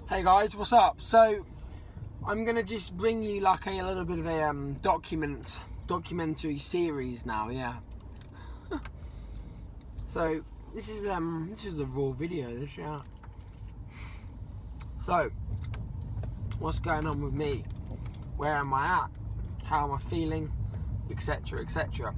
Hey guys, what's up? So I'm gonna just bring you like a little bit of a documentary series now, yeah. So this is a raw video, yeah. So what's going on with me? Where am I at? How am I feeling? Etc. etc.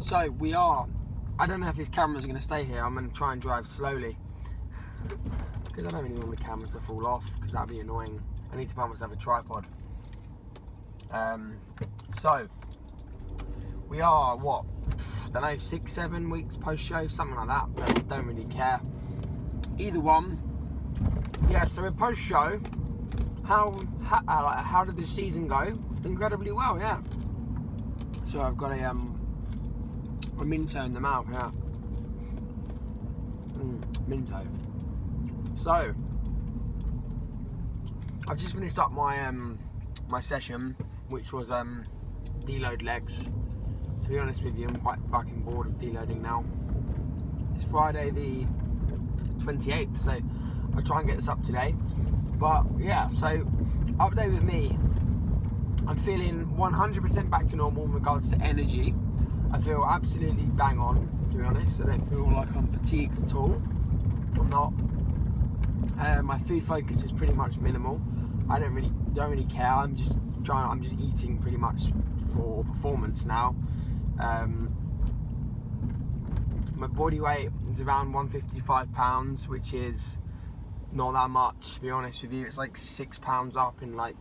So I don't know if this camera's gonna stay here. I'm gonna try and drive slowly. Because I don't really want the camera to fall off, because that'd be annoying. I need to buy myself a tripod. So we are what? I don't know, 6-7 weeks post-show, something like that. But I don't really care. Either one. Yeah. So in post-show, how did the season go? Incredibly well, yeah. So I've got a Minto in the mouth, yeah. Minto. So I've just finished up my my session, which was deload legs. To be honest with you, I'm quite fucking bored of deloading now. It's Friday the 28th, so I'll try and get this up today. But yeah, so update with me. I'm feeling 100% back to normal in regards to energy. I feel absolutely bang on, to be honest. I don't feel like I'm fatigued at all. I'm not. My food focus is pretty much minimal. I don't really care. I'm just eating pretty much for performance now. My body weight is around 155 pounds, which is not that much, to be honest with you. It's like 6 pounds up in like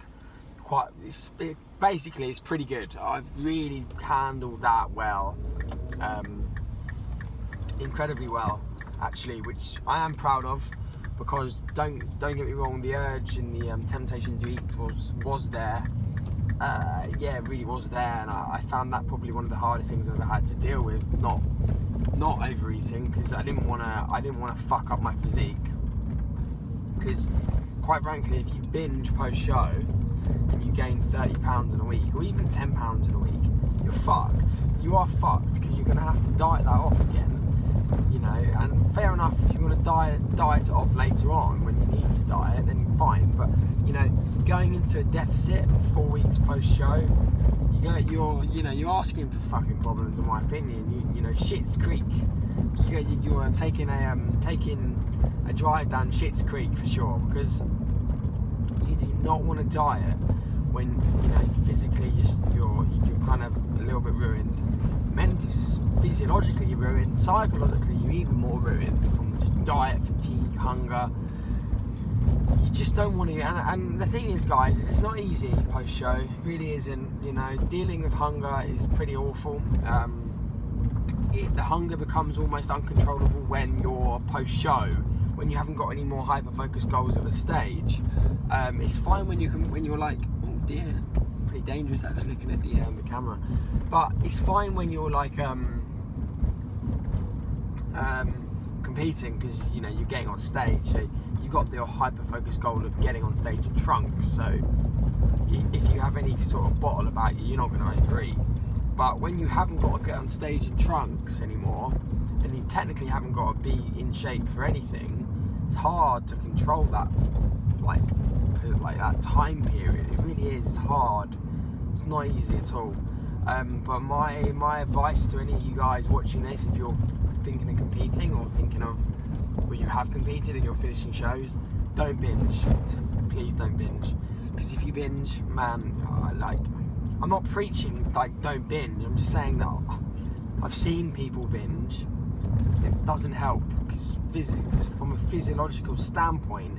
basically it's pretty good. I've really handled that well, incredibly well actually, which I am proud of. Because don't get me wrong, the urge and the temptation to eat was there. Yeah, it really was there, and I found that probably one of the hardest things I've ever had to deal with. Not overeating, because I didn't want to fuck up my physique. Because quite frankly, if you binge post show and you gain 30 pounds in a week, or even 10 pounds in a week, you're fucked. You are fucked, because you're gonna have to diet that off again. You know, and fair enough, if you want to diet it off later on when you need to diet, then fine. But you know, going into a deficit 4 weeks post show, you're asking for fucking problems, in my opinion. You know, Schitt's Creek. You're taking a drive down Schitt's Creek for sure, because you do not want to diet when you know physically you're kind of a little bit ruined. Mentally, physiologically you're ruined, psychologically you're even more ruined from just diet fatigue, hunger. You just don't want to, and the thing is, guys, is it's not easy post-show. It really isn't. You know, dealing with hunger is pretty awful. The hunger becomes almost uncontrollable when you're post-show, when you haven't got any more hyper-focused goals of a stage. It's fine when you're like, oh dear, pretty dangerous actually looking at the camera. But it's fine when you're like competing, because you know you're getting on stage, so you've got the hyper-focused goal of getting on stage in trunks. So if you have any sort of bottle about you, you're not going to overeat. But when you haven't got to get on stage in trunks anymore, and you technically haven't got to be in shape for anything, it's hard to control that, like that time period. It really is. It's hard. It's not easy at all. But my advice to any of you guys watching this, if you're thinking of competing or thinking of, well, you have competed and you're finishing shows, don't binge. Please don't binge. Because if you binge, man, I'm not preaching like don't binge. I'm just saying that I've seen people binge. It doesn't help, because from a physiological standpoint,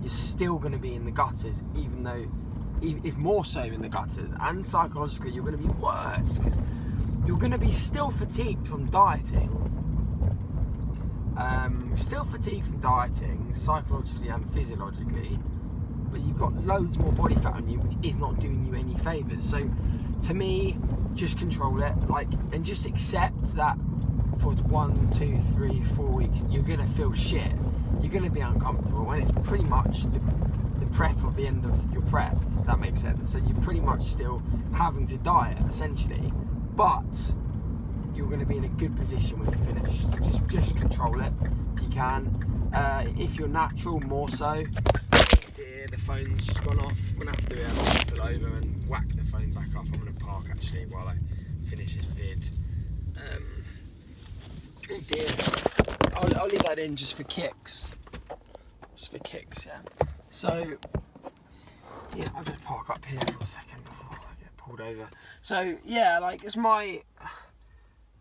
you're still going to be in the gutters, even though, if more so in the gutters, and psychologically you're going to be worse, because you're going to be still fatigued from dieting. Psychologically and physiologically, but you've got loads more body fat on you, which is not doing you any favours. So to me, just control it, and just accept that for 1, 2, 3, 4 weeks you're going to feel shit, you're going to be uncomfortable, and it's pretty much the prep of the end of your prep, if that makes sense. So you're pretty much still having to diet essentially, but you're going to be in a good position when you finish. So just control it if you can. If you're natural, more so. the phone's just gone off. I'm going to have to pull over and whack the phone back up. I'm going to park actually while I finish this vid. Oh dear. I'll leave that in just for kicks. Just for kicks, yeah. So, yeah, I'll just park up here for a second before I get pulled over. So, yeah, like, it's my...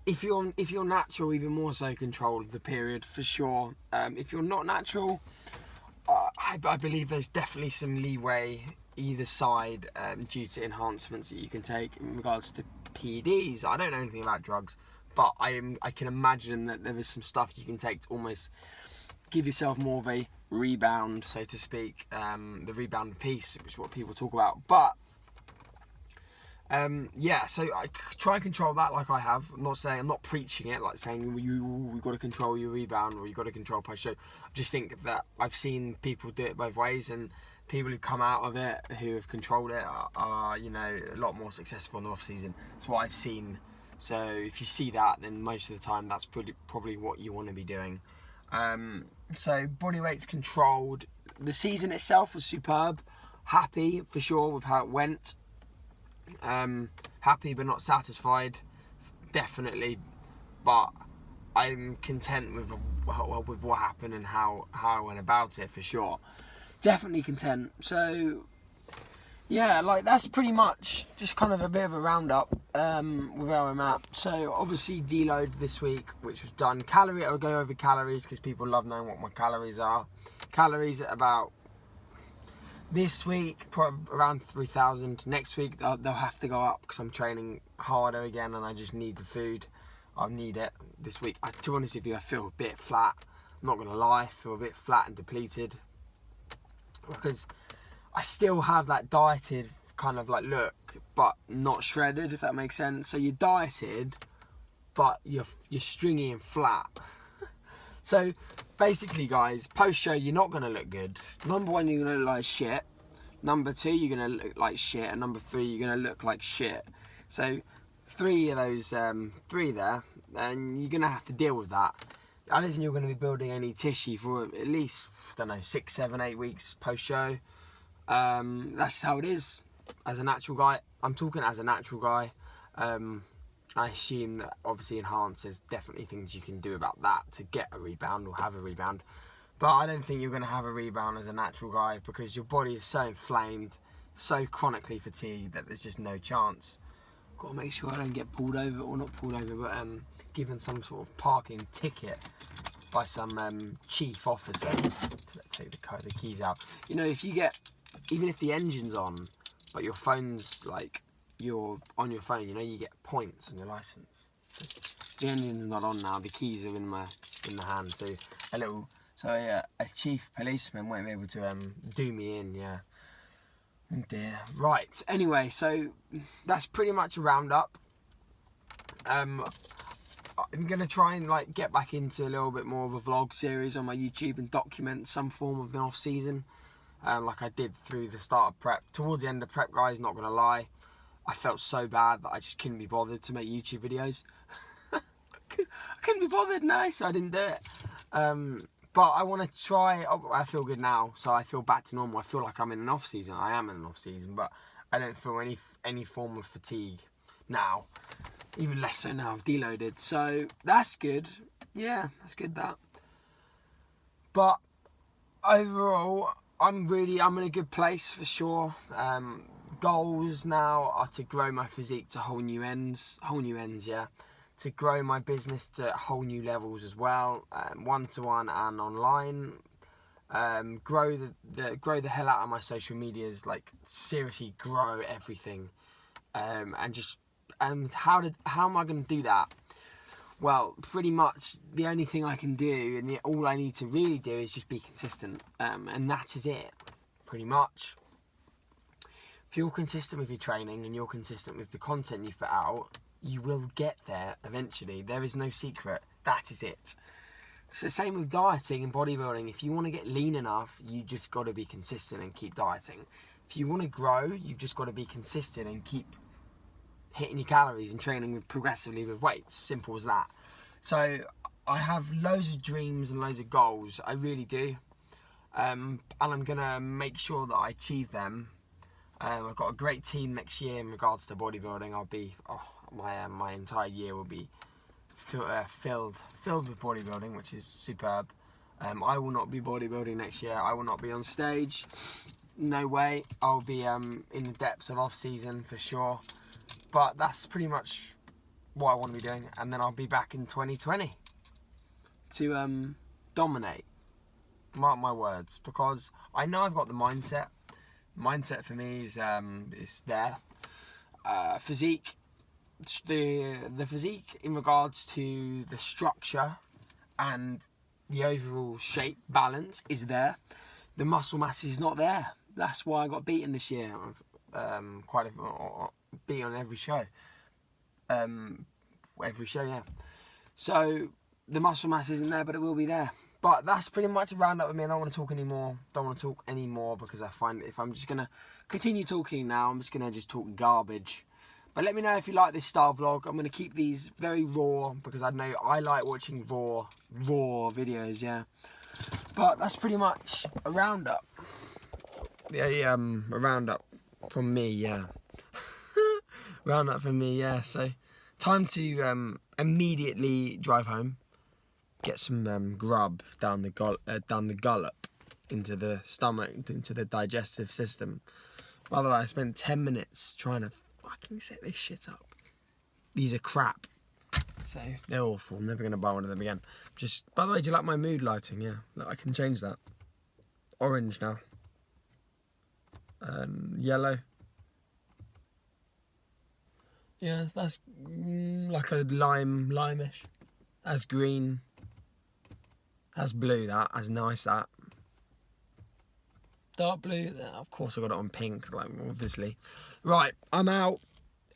If you're natural, even more so control the period, for sure. If you're not natural, I believe there's definitely some leeway either side due to enhancements that you can take in regards to PEDs. I don't know anything about drugs, but I can imagine that there is some stuff you can take to almost give yourself more of a rebound, so to speak, the rebound piece, which is what people talk about. But yeah, so I try and control that like I have. I'm not preaching it, like saying you've got to control your rebound or you've got to control post-show. I just think that I've seen people do it both ways, and people who come out of it, who have controlled it, are a lot more successful in the off-season. That's what I've seen. So if you see that, then most of the time that's probably what you want to be doing. So body weight's controlled. The season itself was superb. Happy for sure with how it went. Happy but not satisfied, definitely. But I'm content with what happened and how I went about it, for sure. Definitely content. So yeah, like that's pretty much just kind of a bit of a roundup with where I'm at. So obviously deload this week, which was done. I'll go over calories because people love knowing what my calories are. Calories at about this week, around 3,000. Next week they'll have to go up because I'm training harder again and I just need the food. I need it this week. To be honest with you, I feel a bit flat. I'm not gonna lie, I feel a bit flat and depleted because I still have that dieted kind of like look, but not shredded, if that makes sense. So you're dieted, but you're stringy and flat. So basically, guys, post-show, you're not going to look good. Number one, you're going to look like shit. Number two, you're going to look like shit. And number three, you're going to look like shit. So 3 of those, 3 there, and you're going to have to deal with that. I don't think you're going to be building any tissue for at least, 6, 7, 8 weeks post-show. That's how it is as a natural guy. I'm talking as a natural guy. I assume that obviously there's definitely things you can do about that to get a rebound or have a rebound. But I don't think you're going to have a rebound as a natural guy because your body is so inflamed, so chronically fatigued that there's just no chance. Got to make sure I don't get pulled over, or not pulled over, but given some sort of parking ticket by some chief officer to take the keys out. If you get, even if the engine's on, but your phone's like, you're on your phone, you get points on your license. So the engine's not on now, the keys are in the hand, so a chief policeman won't be able to do me in, yeah. Oh dear. Right, anyway, so that's pretty much a roundup. I'm gonna try and get back into a little bit more of a vlog series on my YouTube and document some form of the off season, like I did through the start of prep. Towards the end of prep, guys, not gonna lie, I felt so bad that I just couldn't be bothered to make YouTube videos. I couldn't be bothered, no, so I didn't do it. But I want to try. I feel good now, so I feel back to normal. I feel like I'm in an off season. I am in an off season, but I don't feel any form of fatigue now. Even less so now. I've deloaded, so that's good. Yeah, that's good. That. But overall, I'm in a good place for sure. Goals now are to grow my physique to whole new ends, yeah. To grow my business to whole new levels as well, one-to-one and online. Grow the hell out of my social medias, seriously grow everything. And how am I going to do that? Well, pretty much the only thing I can do, and all I need to really do is just be consistent, and that is it, pretty much. If you're consistent with your training and you're consistent with the content you put out, you will get there eventually. There is no secret. That is it. It's the same with dieting and bodybuilding. If you want to get lean enough, you just got to be consistent and keep dieting. If you want to grow, you've just got to be consistent and keep hitting your calories and training progressively with weights. Simple as that. So I have loads of dreams and loads of goals. I really do. and I'm gonna make sure that I achieve them. I've got a great team next year in regards to bodybuilding. I'll be my entire year will be filled with bodybuilding, which is superb. I will not be bodybuilding next year. I will not be on stage. No way. I'll be in the depths of off season for sure. But that's pretty much what I want to be doing, and then I'll be back in 2020 to dominate. Mark my words, because I know I've got the mindset. Mindset for me is there. Physique, the physique in regards to the structure and the overall shape balance is there. The muscle mass is not there. That's why I got beaten this year. Beat on every show. Yeah. So the muscle mass isn't there, but it will be there. But that's pretty much a roundup with me. I don't want to talk anymore because I find if I'm just gonna continue talking now, I'm just gonna talk garbage. But let me know if you like this style vlog. I'm gonna keep these very raw because I know I like watching raw videos. Yeah. But that's pretty much a roundup. Yeah, a roundup from me. Yeah. Roundup from me. Yeah. So time to immediately drive home. Get some grub down the gullet into the stomach, into the digestive system. By the way, I spent 10 minutes trying to fucking set this shit up. These are crap. So they're awful. I'm never gonna buy one of them again. By the way, do you like my mood lighting? Yeah, look, I can change that. Orange now. Yellow. Yeah, that's like a limeish. That's green. That's blue, that's nice, that. Dark blue, of course I got it on pink, like, obviously. Right, I'm out.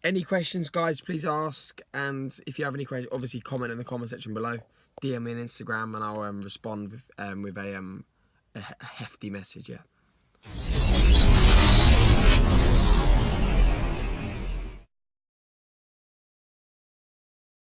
Any questions, guys, please ask. And if you have any questions, obviously comment in the comment section below. DM me on Instagram and I'll respond with a hefty message, yeah.